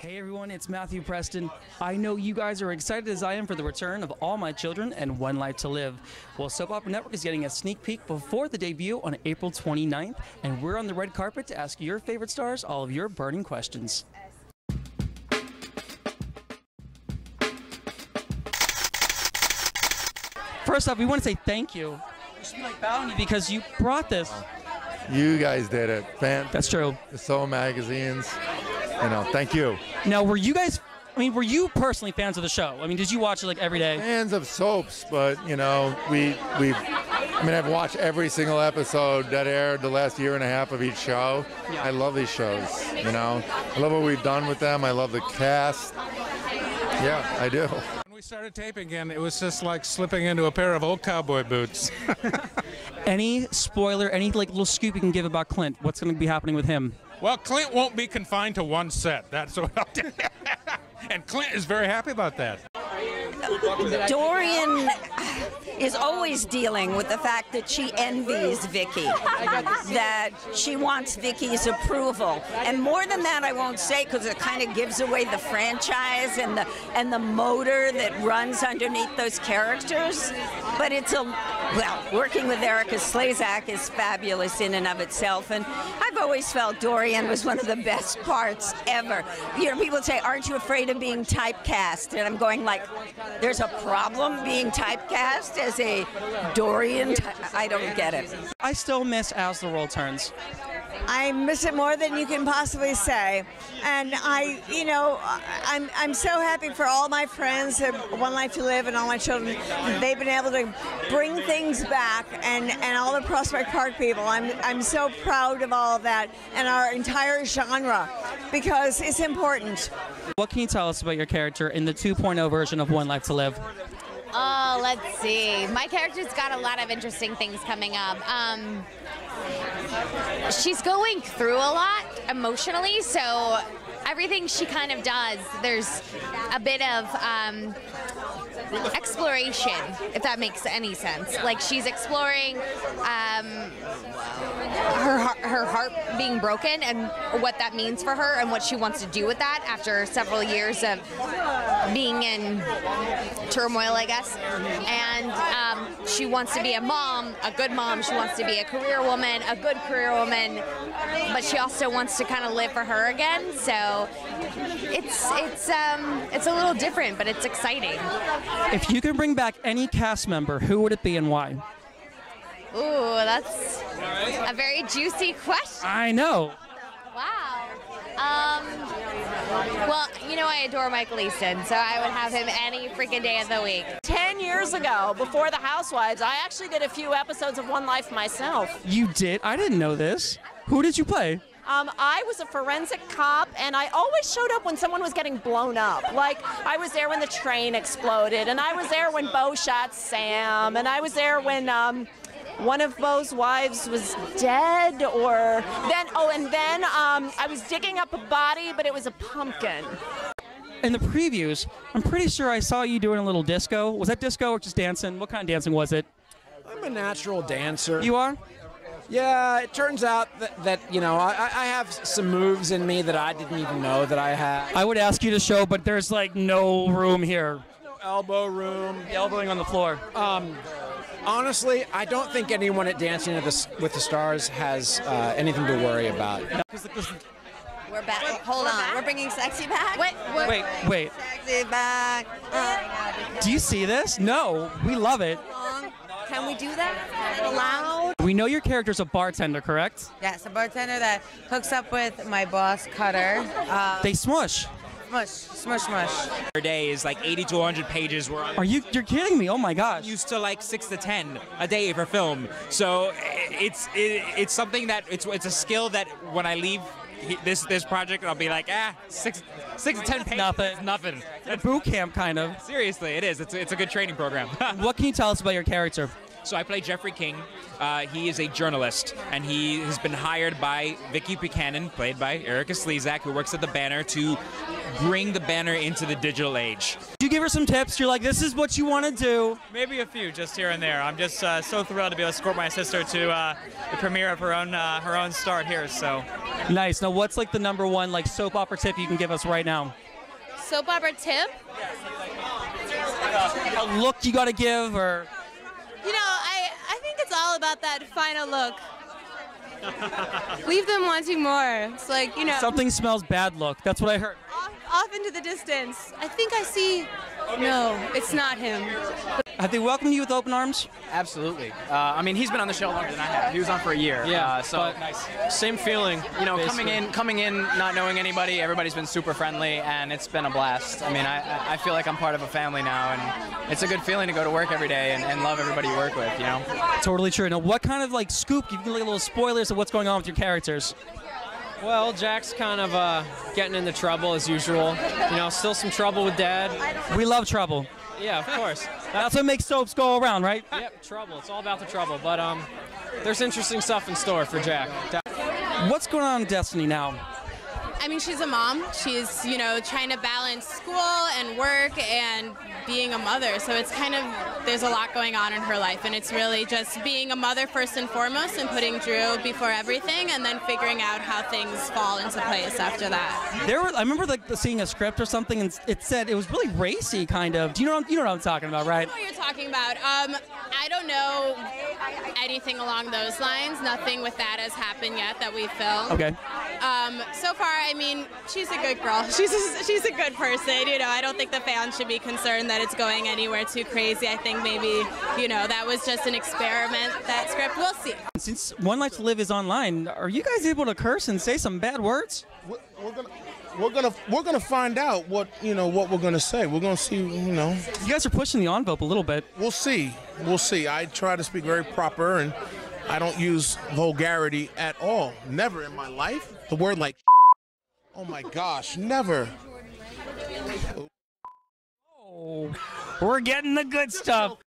Hey everyone, it's Matthew Preston. I know you guys are excited as I am for the return of All My Children and One Life to Live. Well, Soap Opera Network is getting a sneak peek before the debut on April 29th, and we're on the red carpet to ask your favorite stars all of your burning questions. First off, we want to say thank you. We should be like bowing you because you brought this. You guys did it. That's true. The Soul magazines. You know, thank you. Now, were you guys, were you personally fans of the show? I mean, did you watch it like every day? Fans of soaps, but, you know, I've watched every single episode that aired the last year and a half of each show. Yeah. I love these shows, you know. I love what we've done with them. I love the cast. Yeah, I do. When we started taping again, it was just like slipping into a pair of old cowboy boots. Any spoiler, any like little scoop you can give about Clint? What's going to be happening with him? Well, Clint won't be confined to one set. That's what I'll tell you. And Clint is very happy about that. Dorian is always dealing with the fact that she envies Vicky, that she wants Vicky's approval. And more than that, I won't say because it kind of gives away the franchise and the motor that runs underneath those characters. But it's working with Erica Slezak is fabulous in and of itself. And I've always felt Dorian was one of the best parts ever. You know, people say, aren't you afraid of being typecast? And I'm going like, there's a problem being typecast as a Dorian? I don't get it. I still miss As the World Turns. I miss it more than you can possibly say. And I'm so happy for all my friends at One Life to Live and all my children. They've been able to bring things back and all the Prospect Park people. I'm so proud of all of that and our entire genre because it's important. What can you tell us about your character in the 2.0 version of One Life to Live? Oh, let's see. My character's got a lot of interesting things coming up. She's going through a lot emotionally, so everything she kind of does, there's a bit of exploration, if that makes any sense. Like she's exploring her heart being broken and what that means for her and what she wants to do with that after several years of being in turmoil, I guess. And she wants to be a mom, a good mom. She wants to be a career woman, a good career woman, but she also wants to kind of live for her again. So it's a little different, but it's exciting. If you could bring back any cast member, who would it be and why? Ooh, that's a very juicy question. I know. Wow. Well, you know I adore Michael Easton, so I would have him any freaking day of the week. 10 years ago, before The Housewives, I actually did a few episodes of One Life myself. You did? I didn't know this. Who did you play? I was a forensic cop, and I always showed up when someone was getting blown up. Like, I was there when the train exploded, and I was there when Bo shot Sam, and I was there when one of Bo's wives was dead, and then I was digging up a body, but it was a pumpkin. In the previews, I'm pretty sure I saw you doing a little disco. Was that disco or just dancing? What kind of dancing was it? I'm a natural dancer. You are? Yeah, it turns out that you know, I have some moves in me that I didn't even know that I had. I would ask you to show, but there's like no room here. No elbow room. Elbowing on the floor. Honestly, I don't think anyone at Dancing with the Stars has anything to worry about. We're back. Hold on. We're bringing sexy back. Wait. Sexy back. Do you see this? No. We love it. Can we do that? Allowed? We know your character's a bartender, correct? Yes, a bartender that hooks up with my boss, Cutter. They smush. Smush. Per day is like 80 to 100 pages. You're kidding me? Oh my gosh. Used to like 6 to 10 a day for film. So it's something that it's a skill that when I leave this project, I'll be like, 6 to 10 pages. Nothing. Boot camp, kind of. Seriously, it is. It's a good training program. What can you tell us about your character? So I play Jeffrey King. He is a journalist, and he has been hired by Vicky Buchanan, played by Erica Slezak, who works at the Banner, to bring the Banner into the digital age. Do you give her some tips? You're like, this is what you want to do. Maybe a few, just here and there. I'm just so thrilled to be able to escort my sister to the premiere of her own start here. So nice. Now, what's like the #1 like soap opera tip you can give us right now? Soap opera tip? A look you got to give, or You know, I think it's all about that final look. Leave them wanting more. It's like, you know. something smells bad look. That's what I heard. Off into the distance. I think I see. No, it's not him. Have they welcomed you with open arms? Absolutely. I mean, he's been on the show longer than I have. He was on for a year. Yeah, so nice. Same feeling. You know, Basically. coming in, not knowing anybody. Everybody's been super friendly, and it's been a blast. I mean, I feel like I'm part of a family now, and it's a good feeling to go to work every day and love everybody you work with. You know. Totally true. Now, what kind of like scoop? You can like a little spoilers of what's going on with your characters. Well, Jack's kind of getting into trouble as usual. You know, still some trouble with Dad. We love trouble. Yeah, of course. That's what makes soaps go around, right? Yep, trouble. It's all about the trouble. But there's interesting stuff in store for Jack. What's going on in Destiny now? I mean, she's a mom. She's, you know, trying to balance school and work and being a mother. So it's kind of, there's a lot going on in her life. And it's really just being a mother first and foremost and putting Drew before everything and then figuring out how things fall into place after that. I remember like seeing a script or something and it said it was really racy kind of. Do you know what I'm talking about, right? I know what you're talking about. I don't know anything along those lines. Nothing with that has happened yet that we've filmed. Okay. So far, I mean, she's a good girl. She's a good person. You know, I don't think the fans should be concerned that it's going anywhere too crazy. I think maybe, you know, that was just an experiment, that script. We'll see. Since One Life to Live is online, are you guys able to curse and say some bad words? We're gonna find out what we're gonna say. We're gonna see. You know. You guys are pushing the envelope a little bit. We'll see. We'll see. I try to speak very proper and I don't use vulgarity at all. Never in my life. The word like, oh my gosh, never. Oh, we're getting the good stuff.